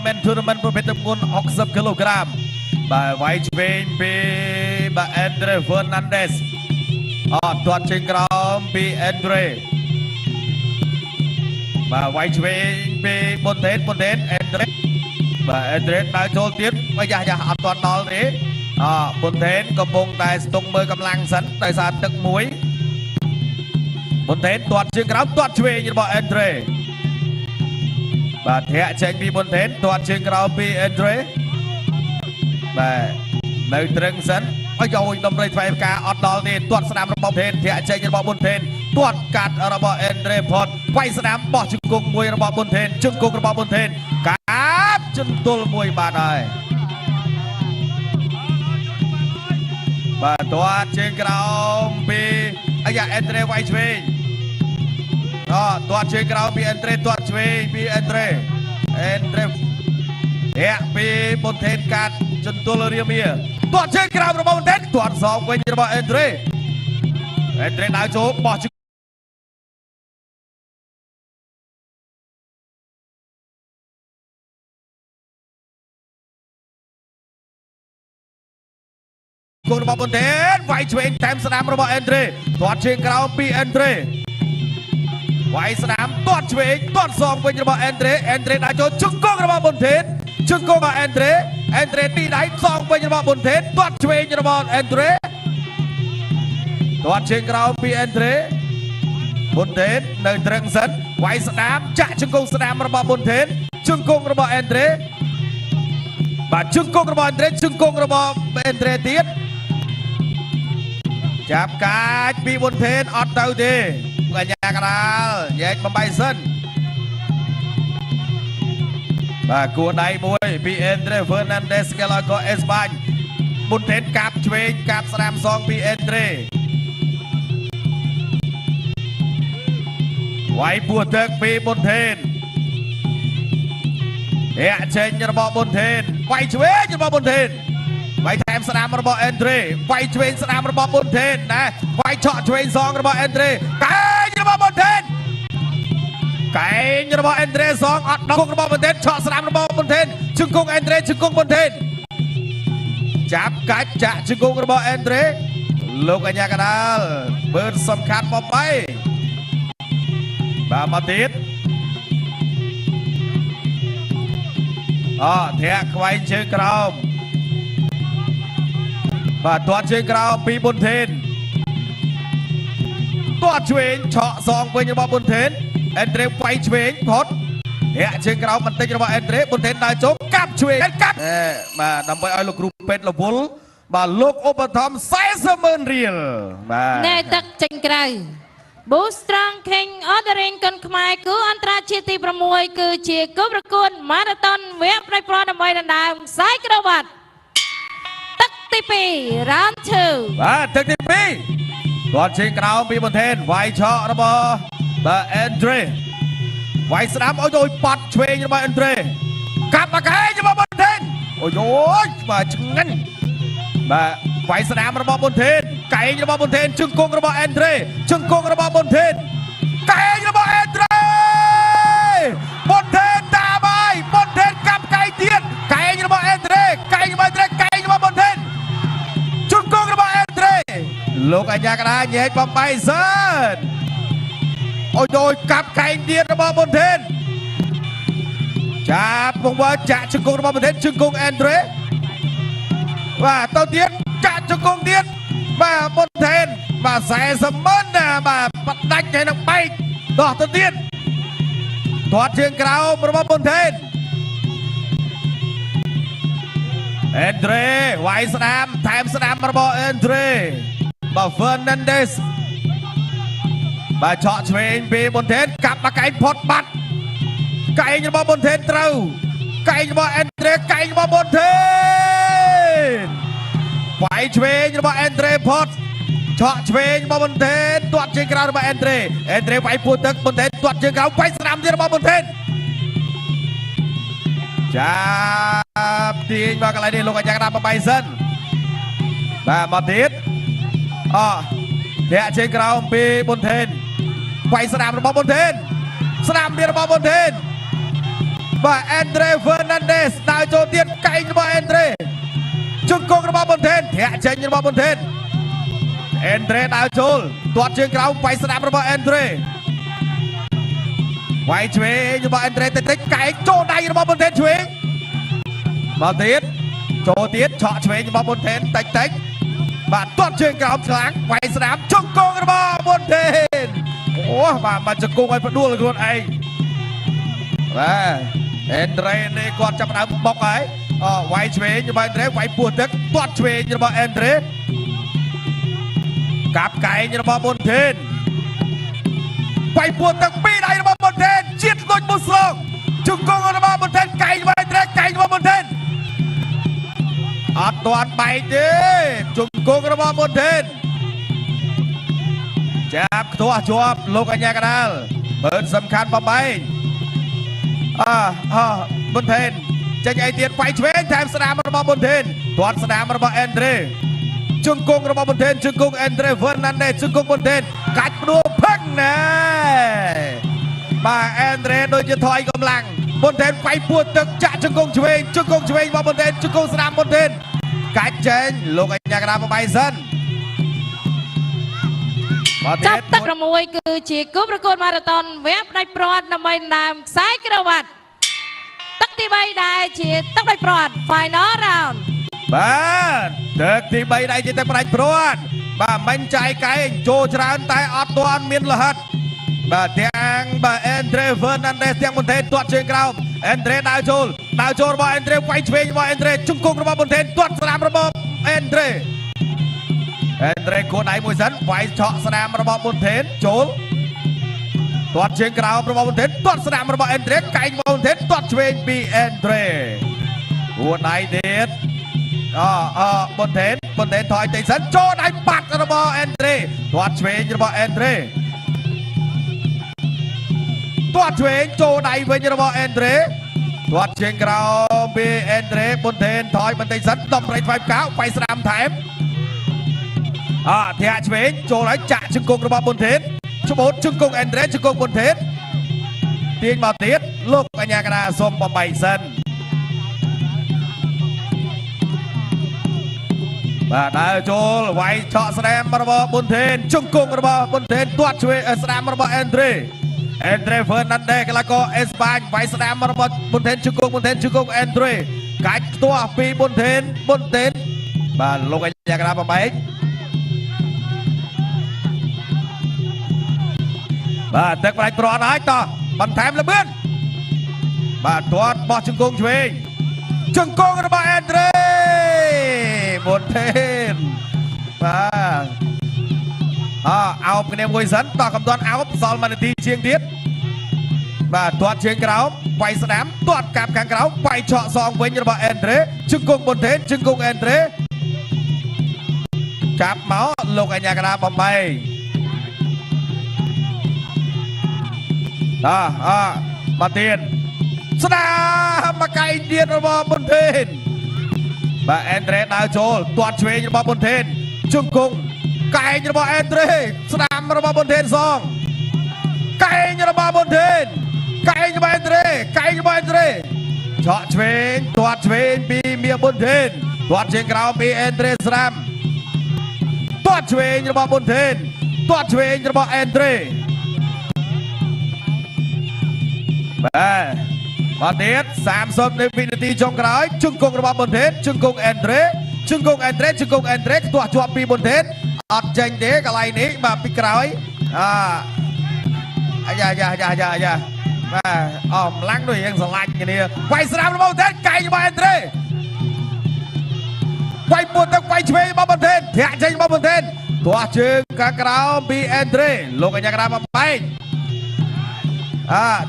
men tournament ប្រភេទទម្ងន់60 គីឡូក្រាមបាទវាយឆ្វេងពីបាទ Andre Fernandez ទាត់ជើងក្រោមពី Andre បាទវាយឆ្វេងពីបុនថេន Andre បាទ Andre ដើរចូលទៀតបើយ៉ាអត់ទាន់ដល់ទេបុនថេនកំពុងតែស្ទង់មើលកម្លាំងសិនដោយសារទឹកមួយបុនថេនទាត់ជើងក្រោមទាត់ឆ្វេងរបស់ Andre បាទធាក់ចេញពីបុនថេនទាត់ជើងក្រោមពី Andre បាទនៅត្រឹងសិនឲ្យយកដំរីថ្វាយផ្កាអត់ដល់ទេទាត់ស្ដាំរបស់បុនថេនធាក់ចេញរបស់បុនថេនទាត់កាត់របស់ Andre ផតវាយស្ដាំបោះជង្គង់មួយរបស់បុនថេនជង្គង់របស់បុនថេនកាប់ជន្ទល់មួយបាទហើយបាទទាត់ជើងក្រោមពីអាយ៉ា Andre វាយឆ្វេងទាត់ជើងក្រោមពី Andre ទាត់ឆ្វេងពី Andre ធាក់ពីបុនថេនកាត់ជន្ទល់រាមាទាត់ជើងក្រោមរបស់បុនថេនទាត់សងវិញរបស់ Andre ដើរចូលបោះជង្គង់របស់បុនថេនវាយឆ្វេងតាមស្ដាំរបស់ Andre ទាត់ជើងក្រោមពី Andre វាយស្ដាំទាត់ឆ្វេងទាត់សងវិញរបស់ Andre ដើរចូលជង្គង់របស់បុនថេនជង្គង់របស់ Andre ទីដៃសងវិញរបស់បុនថេនទាត់ឆ្វេងរបស់ Andre ទាត់ជើងក្រោមពី Andre បុនថេននៅត្រឹងសិនវាយស្ដាំចាក់ជង្គង់ស្ដាំរបស់បុនថេនជង្គង់របស់ Andre បាទជង្គង់របស់ Andre ជង្គង់របស់ Andre ទៀតចាប់កាចពីបុនថេនអត់ទៅទេកញ្ញាកដាលញែកបំបីសិនបាទគួរដៃមួយពី Andre Fernandez កីឡាករអេស្ប៉ាញបុនថេនកាប់ឆ្វេងកាប់ស្ដាំសងពី Andre វាយពោះទឹកពីបុនថេនធាក់ចេញរបស់បុនថេនវាយឆ្វេងរបស់បុនថេនវាយថែមស្ដាំរបស់ Andre វាយឆ្វេងស្ដាំរបស់បុនថេនណាវាយឆក់ឆ្វេងសងរបស់ Andre កែងរបស់បុនថេនកែងរបស់ Andre សងអត់ដល់គង់របស់បុនថេនឆក់ស្ដាំរបស់បុនថេនជង្គង់ Andre ជង្គង់បុនថេនចាប់កាច់ចាក់ជង្គង់របស់ Andre លោកកញ្ញាកដាលបើសំខាន់បំបីបាទមកទៀតធាក់ខ្វែងជើងក្រោមបាទទាត់ជើងក្រោមពីបុនថេនទាត់ឆ្វេងឆក់សងវិញរបស់បុនថេន Andre វាយឆ្វេងផុតធាក់ជើងក្រោមបន្តិចរបស់ Andre បុនថេនដើរចូលកាប់ឆ្វេងកាប់បាទដើម្បីឲ្យលោកគ្រូពេទ្យរវល់បាទលោកឧបត្ថម្ភ 40,000 រៀលបាទណែទឹកចេញក្រៅ Boostrong King Ordering គុនខ្មែរគូអន្តរជាតិទី 6 គឺជាគូប្រកួតម៉ារ៉ាតុនវគ្គប្រៃប្រដើម្បីដណ្ដើមខ្សែក្រវ៉ាត់ទឹកទី2 Round 2បាទទឹកទី2គាត់ជើងក្រោមពីបុនថេនវាយឆក់របស់បាទ Andre វាយស្ដាំឲ្យដូចប៉ាត់ឆ្វេងរបស់ Andre កាប់មកកែងរបស់បុនថេនអូយបាទឆ្ងាញ់បាទវាយស្ដាំរបស់បុនថេនកែងរបស់បុនថេនជង្គង់របស់ Andre ជង្គង់របស់បុនថេនកែងរបស់ Andre បុនថេនតាមហើយបុនថេនកាប់កែងទៀតកែងរបស់ Andre កែងរបស់ Andre កែងរបស់បុនថេនជង្គង់របស់ Andre លោកអាញាកដាញែកបំបីសិនអូយដូចកាប់កែងទៀតរបស់បុនថេនចាប់ពងវើចាក់ជង្គង់របស់បុនថេនជង្គង់ Andre បាទទៅទៀតចាក់ជង្គង់ទៀតបាទបុនថេនបាទ40,000ណាបាទបដាច់ឲ្យនឹងបែកដោះទៅទៀតទាត់ជើងក្រោមរបស់បុនថេន Andre វាយស្ដាំថែមស្ដាំរបស់ Andre បាទ Fernandez បាទឆក់ឆ្វេងពីបុនថេនកាប់មកកែងផុតបាត់កែងរបស់បុនថេនត្រូវកែងរបស់ Andre កែងរបស់បុនថេនវាយឆ្វេងរបស់ Andre ផុតឆក់ឆ្វេងរបស់បុនថេនទាត់ជើងក្រោមរបស់ Andre វាយពោះទឹកបុនថេនទាត់ជើងក្រោមវាយស្ដាំទៀតរបស់បុនថេនចាប់ទាញមកកន្លែងនេះលោកអាចារ្យដាក់បបៃសិនបាទមកទៀតធាក់ជើងក្រោមពីបុនថេនវាយស្ដាំរបស់បុនថេនស្ដាំទៀតរបស់បុនថេនបាទ Andre Fernandez របស់ប៊ុនថេនអេនដ្រេដើរចូលទាត់ជើងក្រោមវាយស្ដាប់របស់អេនដ្រេវាយឆ្វេងរបស់អេនដ្រេតិចកែកចូលដៃរបស់ប៊ុនថេនឆ្វេងមកទៀតចូលទៀតឆក់ឆ្វេងរបស់ប៊ុនថេនតិចបាទទាត់ជើងក្រោមខ្លាំងវាយស្ដាប់ជង្គង់របស់ប៊ុនថេនអូបាទមកជង្គង់ឲ្យផ្ដួលខ្លួនឯងបាទអេនដ្រេនេះគាត់ចាប់ដើមបុកហើយវាយឆ្វេងរបស់អេនដ្រេវាយពោះទឹកទាត់ឆ្វេងរបស់អេនដ្រេកាប់កែងរបស់ប៊ុនថេនវាយពោះទឹកពីរដៃរបស់ប៊ុនថេនជាតិដូចមុស្លងជង្គង់របស់ប៊ុនថេនកែងរបស់អេនដ្រេកែងរបស់ប៊ុនថេនអត់ទាន់បែកទេជង្គង់របស់ប៊ុនថេនចាប់ខ្ទាស់ជាប់លោកអញ្ញាកដាលបើសំខាន់បបែងប៊ុនថេនចេញអីទៀតវាយឆ្វេងថែមស្ដាមរបស់ប៊ុនថេនទាត់ស្ដាមរបស់អេនដ្រេជង្គង់របស់ប៊ុនថេនជង្គង់អេនដ្រេវ៉ាន់ណាន់ដេជង្គង់ប៊ុនថេនកាច់ផ្ដួលផឹកណាបាទអេនដ្រេដូចជាថយកម្លាំងប៊ុនថេនវាយពួតទឹកចាក់ជង្គង់ឆ្វេងរបស់ប៊ុនថេនជង្គង់ស្ដាមប៊ុនថេនកាច់ចេញលោកអញ្ញាកដាលបបៃសិនចាប់ទឹក6គឺជាគូប្រកួតម៉ារ៉ាតុនវគ្គផ្ដាច់ព្រាត់ដើម្បីដើមខ្សែក្រវ៉ាត់ទឹកទី3ដែរជាទឹកផ្ដាច់ព្រាត់ Final Round បាទទឹកទី3ដែរជាទឹកផ្ដាច់ព្រាត់បាទមិញចាយកែងចូលច្រើនតែអត់ទាន់មានលហិតបាទទាំងបាទអេនដ្រេវ៉ាន់ណាន់ដេទាំងប៊ុនថេនទាត់ជើងក្រោមអេនដ្រេដើរចូលរបស់អេនដ្រេវាយឆ្វេងរបស់អេនដ្រេជង្គង់របស់ប៊ុនថេនទាត់ស្ដាមរបស់អេនដ្រេគួរដៃមួយសិនវាយឆក់ស្ដាមរបស់ប៊ុនថេនចូលទាត់ជើងក្រោមរបស់ប៊ុនថេនទាត់ស្ដាមរបស់អេនដ្រេកែងរបស់ប៊ុនថេនទាត់ឆ្វេងពីអេនដ្រេគួរដៃទៀតប៊ុនថេនថយតិចសិនចូលដៃបាត់របស់អេនដ្រេទាត់ឆ្វេងរបស់អេនដ្រេទាត់ឆ្វេងចូលដៃវិញរបស់អេនដ្រេទាត់ជើងក្រោមពីអេនដ្រេប៊ុនថេនថយបន្តិចសិនដំប្រៃថ្វាយកៅវាយស្ដាមថែមធាក់ឆ្វេងចូលហើយចាក់ជង្គង់របស់ប៊ុនថេនច្បូតជង្គង់អេនដ្រេជង្គង់ប៊ុនថេនទាញមកទៀតលោកអញ្ញាកដាសូមបំបីសិនបាទដើរចូលវាយឆក់ស្ដាមរបស់ប៊ុនថេនជង្គង់របស់ប៊ុនថេនទាត់ឆ្វេងស្ដាមរបស់អេនដ្រេវ៉ាន់ណាន់ដេកីឡាករអេស្ប៉ាញវាយស្ដាមរបស់ប៊ុនថេនជង្គង់អេនដ្រេកាច់ផ្ទាស់ពីប៊ុនថេនបាទលោកអញ្ញាកដាបំបីបាទទឹកផ្ដាច់ព្រាត់ហើយតោះបន្ថែមល្បឿនបាទទាត់បោះជង្គង់ឆ្វេងជង្គង់របស់អេនដ្រេប៊ុនថេនបាទអោបគ្នាមួយសិនតោះកំទាន់អោបសល់1នាទីជាងទៀតបាទទាត់ជើងក្រោមវាយស្ដាមទាត់កាប់ខាងក្រោមវាយឆក់សងវិញរបស់អេនដ្រេជង្គង់ប៊ុនថេនជង្គង់អេនដ្រេចាប់មកលោកអញ្ញាកដាបំបីមកទៀតស្ដាមមកកែងទៀតរបស់ប៊ុនថេនបាទអេនដ្រេដើរចូលទាត់ឆ្វេងរបស់ប៊ុនថេនជង្គង់កែងរបស់អេនដ្រេស្ដាមរបស់ប៊ុនថេនសងកែងរបស់ប៊ុនថេនកែងរបស់អេនដ្រេឆក់ឆ្វេងទាត់ឆ្វេងពីមៀប៊ុនថេនទាត់ជើងក្រោមពីអេនដ្រេស្ដាមទាត់ឆ្វេងរបស់ប៊ុនថេនទាត់ឆ្វេងរបស់អេនដ្រេបាទទៀត30វិនាទីចុងក្រោយជង្គង់របស់ប៊ុនថេនជង្គង់អេនដ្រេខ្ទាស់ជាប់ពីប៊ុនថេនអត់ចេញទេកន្លែងនេះបាទពីក្រោយយ៉ាបាទម្លាំងដូចរៀងស្រឡាញ់គ្នាវាយស្ដាមរបស់ប៊ុនថេនកែងរបស់អេនដ្រេវាយពួតទឹកវាយឆ្វេងរបស់ប៊ុនថេនធាក់ចេញរបស់ប៊ុនថេនទាស់ជើងខាងក្រោមពីអេនដ្រេលោកអញ្ញាកដាបំបែក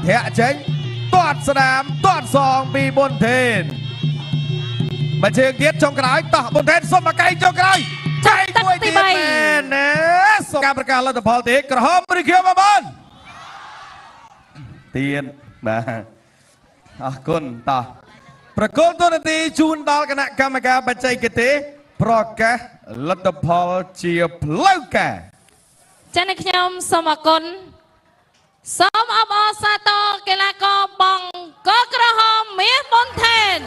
ធាក់ចេញទាត់ស្ដាមទាត់សងពីប៊ុនថេនមកជើងទៀតចុងក្រោយតោះប៊ុនថេនសុំមកកែងចុងក្រោយចែកមួយទៀតមែនណាសូមការប្រកាសលទ្ធផលទេក្រហមឬខៀវបងប្អូនទៀតបាទអរគុណតោះប្រកួតទូនាទីជូនដល់គណៈកម្មការបច្ចេកទេសប្រកាសលទ្ធផលជាផ្លូវការចា៎ខ្ញុំសូមអរគុណសូមអបអរសាទរកីឡាករបង់កក្រហមមាសប៊ុនថេន